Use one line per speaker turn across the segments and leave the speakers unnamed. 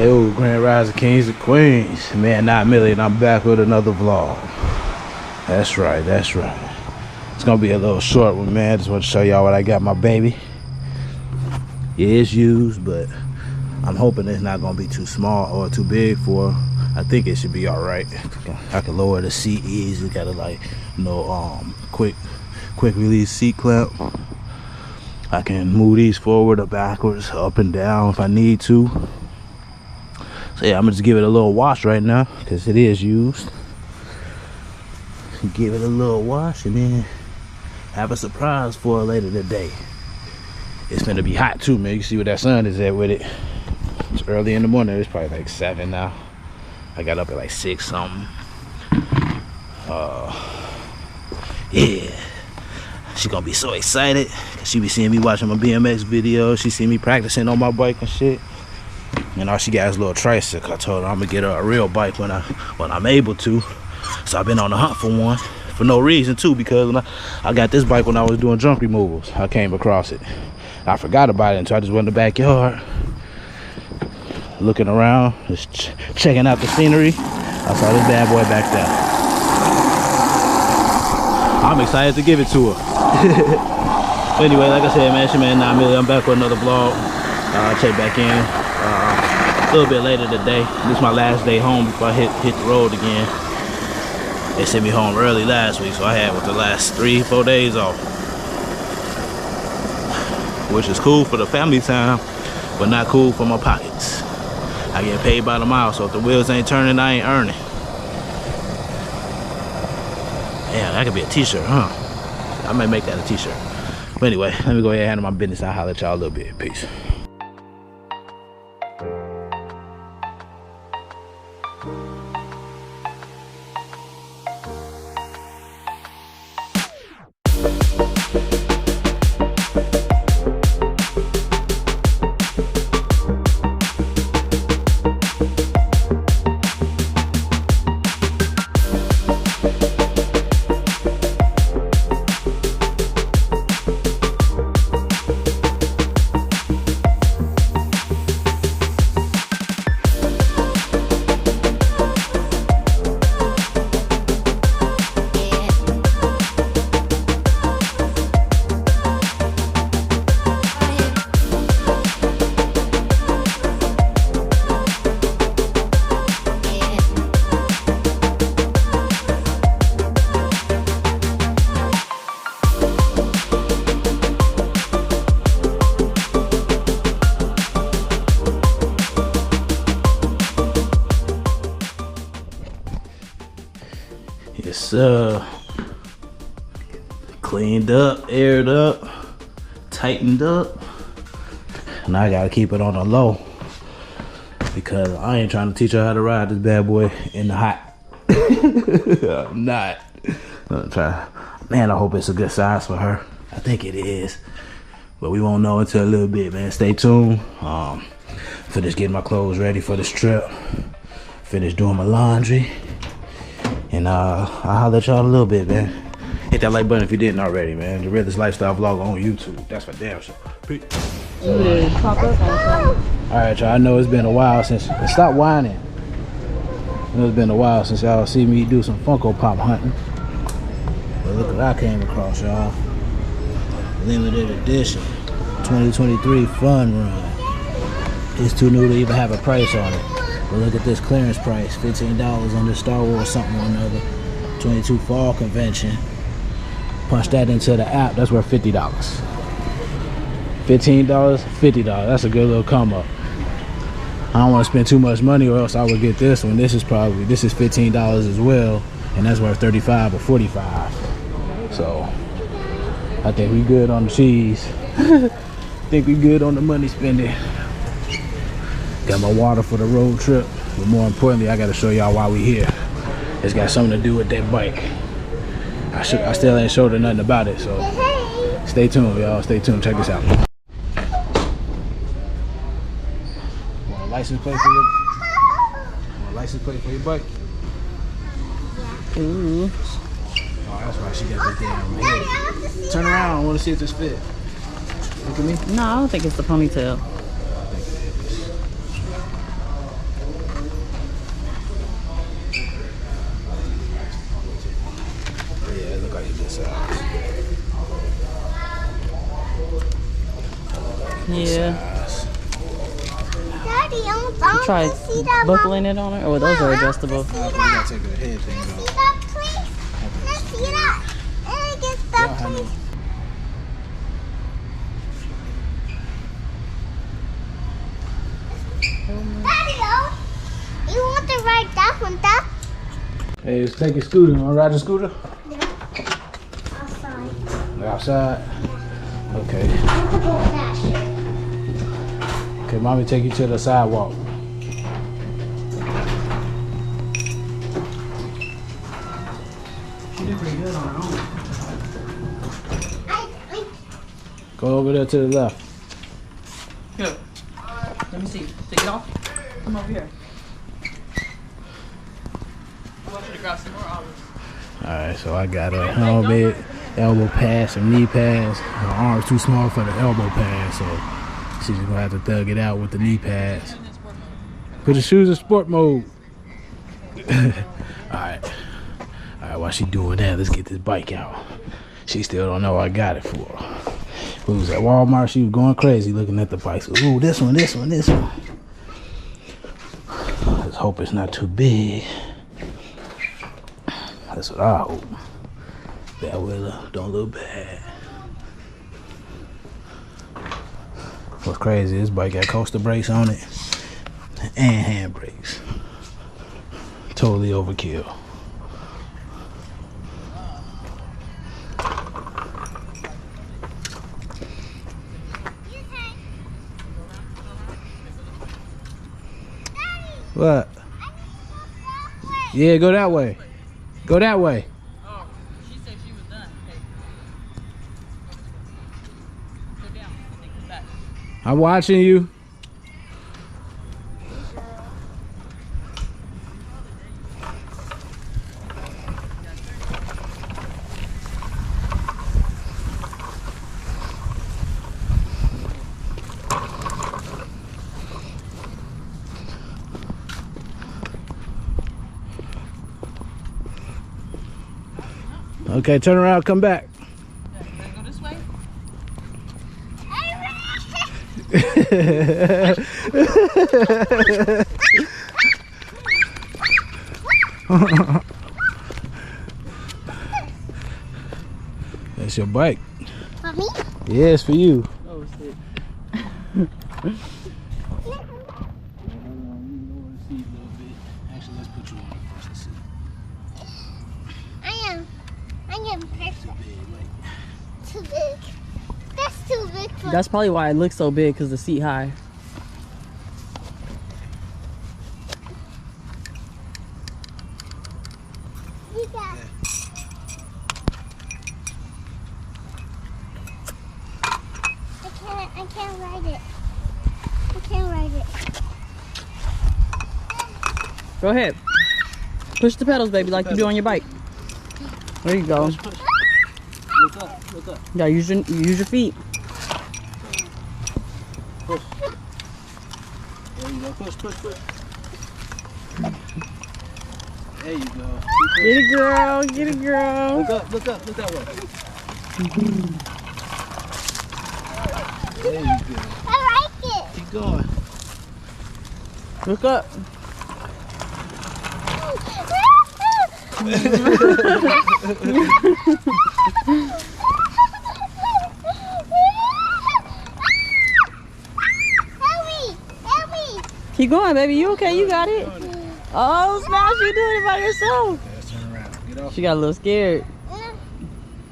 Yo, Grand Rising Kings and Queens. Man, not Millie, and I'm back with another vlog. That's right, that's right. It's gonna be a little short one, man. Just want to show y'all what I got my baby. Yeah, it's used, but I'm hoping it's not gonna be too small or too big for her. I think it should be alright. I can lower the seat easy. Got a quick release seat clamp. I can move these forward or backwards, up and down if I need to. So yeah, I'm gonna just give it a little wash right now because it is used. Give it a little wash and then have a surprise for her later today. It's gonna be hot too, man. You can see where that sun is at with it. It's early in the morning. It's probably like 7 now. I got up at like 6 something. Yeah. She gonna be so excited because she be seeing me watching my BMX videos. She see me practicing on my bike and shit. And all she got is a little tricycle. I told her I'm gonna get her a real bike when I'm able to. So I've been on the hunt for one, for no reason too, because when I got this bike when I was doing junk removals. I came across it. I forgot about it until I just went in the backyard, looking around, just checking out the scenery. I saw this bad boy back there. I'm excited to give it to her. Anyway, like I said, man, it's your man 9 Millie. I'm back with another vlog. I'll check back in a little bit later today. This is my last day home before I hit the road again. They sent me home early last week, so I had the last 3-4 days off, which is cool for the family time, but not cool for my pockets. I get paid by the mile, so if the wheels ain't turning, I ain't earning. Yeah, that could be a t-shirt, huh? I might make that a t-shirt. But anyway, let me go ahead and handle my business. I'll holler at y'all a little bit. Peace. It's cleaned up, aired up, tightened up. Now I gotta keep it on the low because I ain't trying to teach her how to ride this bad boy in the hot. I'm not. I'm trying. Man, I hope it's a good size for her. I think it is, but we won't know until a little bit, man. Stay tuned. Finish getting my clothes ready for this trip. Finish doing my laundry. And I'll holler at y'all a little bit, man. Hit that like button if you didn't already, man. The realest lifestyle vlog on YouTube. That's for damn sure. Peace. Alright, y'all. I know it's been a while since. Stop whining. I know it's been a while since y'all see me do some Funko Pop hunting. But look what I came across, y'all. Limited edition 2023 Fun Run. It's too new to even have a price on it. But look at this clearance price, $15 on this Star Wars something or another. 22 Fall Convention. Punch that into the app, that's worth $50. $15, $50. That's a good little come up. I don't want to spend too much money or else I would get this one. This is $15 as well, and that's worth 35 or 45. So I think we good on the cheese. Think we good on the money spending. Got my water for the road trip, but more importantly, I got to show y'all why we here. It's got something to do with that bike. I still ain't showed her nothing about it, so stay tuned, y'all. Stay tuned. Check this out. Want a license plate for your? Want a license plate for your bike? Ooh. Oh, that's why she got that damn head. Turn around. I want to see if this fit. Look at me.
No, I don't think it's the ponytail. Yeah.
Daddy, I want
Try
to see that.
buckling it on her. Oh, those are adjustable.
See that?
Take the head thing
See that, please? Let's see that. And get that, please. Daddy, you want to ride that one, Dad?
Hey, let's take your scooter. You want to ride the scooter?
Yeah. Outside.
Outside? Okay. Okay, mommy take you to the sidewalk. She did pretty good on her own. Go over there to the left.
Here. Let me see. Take it off. Come over here. I want you to grab some more olives.
Alright, so I got a helmet, elbow pads, some knee pads. Her arm's too small for the elbow pads, so she's gonna have to thug it out with the knee pads. Put the shoes in sport mode. Alright. Alright, while she doing that, let's get this bike out. She still don't know I got it for her. We was at Walmart, she was going crazy looking at the bike. So, ooh, this one, this one, this one. Let's hope it's not too big. That's what I hope. That way don't look bad. What's crazy, this bike got coaster brakes on it and hand brakes. Totally overkill. What? Yeah, go that way. Go that way.
Oh, she said she was done. Okay. Go down and then come back.
I'm watching you. Okay, turn around, come back.
Okay, go this way.
That's your bike.
For me?
Yeah, it's for you.
Oh, shit.
Actually, let's put you on first and see.
I am perfect. Too big. That's too big for
That's probably why it looks so big, because the seat high.
you. Got. I can't ride it. I can't ride it.
Go ahead. Push the pedals, baby, like you do on your bike. There you go.
Look up, look up.
Yeah, use your feet.
Push. There you go, push. There you go.
Get it, girl. Get it, girl.
Look up, look that way. There you go.
I like it.
Keep going.
Look up.
Help me.
Keep going, baby. You okay? You got it. Oh, Smash, you doing it by yourself.
Okay, let's turn around. Get off.
She got a little scared.
You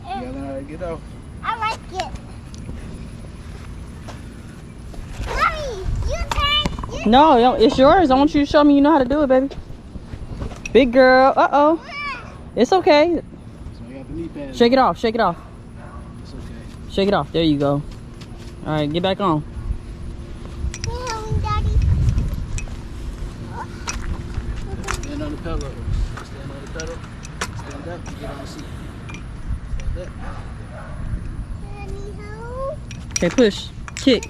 gotta learn how to get off.
I like it. Mommy, you turn.
No, it's yours. I want you to show me you know how to do it, baby. Big girl. Uh-oh. It's okay.
So you got the knee pads.
Shake it off. Shake it off.
It's okay.
Shake it off. There you go. All right, get back on.
Daddy.
Stand on the pedal. Stand on the pedal. Stand up. Get on the seat. Stand up.
Daddy, help.
Okay, push. Kick.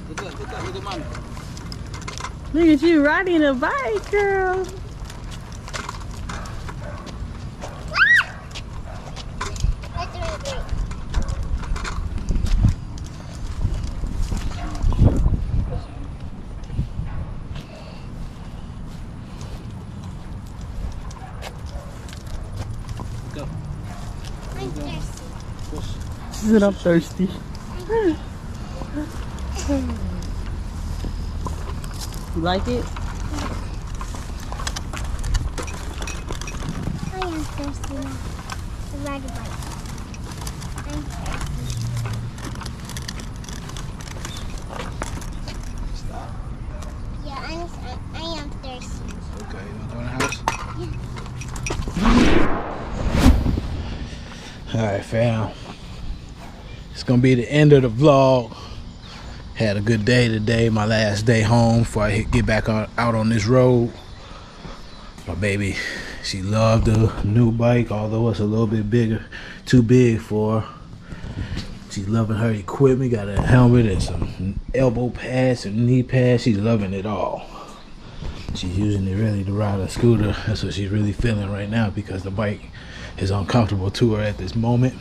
Look up, look at mommy.
Look at you riding a bike, girl.
Wait. I'm thirsty.
She said I'm thirsty. You like it?
I am thirsty now. The ride bike. I'm thirsty. Yeah, I am thirsty.
Okay, you wanna go in the house? Alright, fam. It's gonna be the end of the vlog. Had a good day today, my last day home before I get back out on this road. My baby, she loved the new bike, although it's a little bit bigger, too big for her. She's loving her equipment, got a helmet and some elbow pads and knee pads. She's loving it all. She's using it really to ride a scooter. That's what she's really feeling right now because the bike is uncomfortable to her at this moment.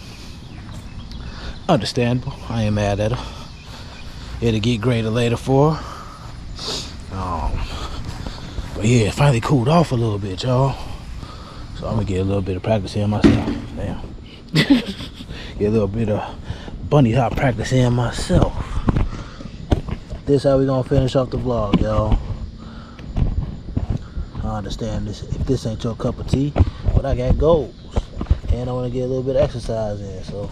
Understandable. I ain't mad at her. It'll get greater later for her. But yeah, it finally cooled off a little bit, y'all. So I'm gonna get a little bit of practice in myself. Damn. Get a little bit of bunny hop practice in myself. This how we gonna finish off the vlog, y'all. I understand this if this ain't your cup of tea, but I got goals. And I wanna get a little bit of exercise in, so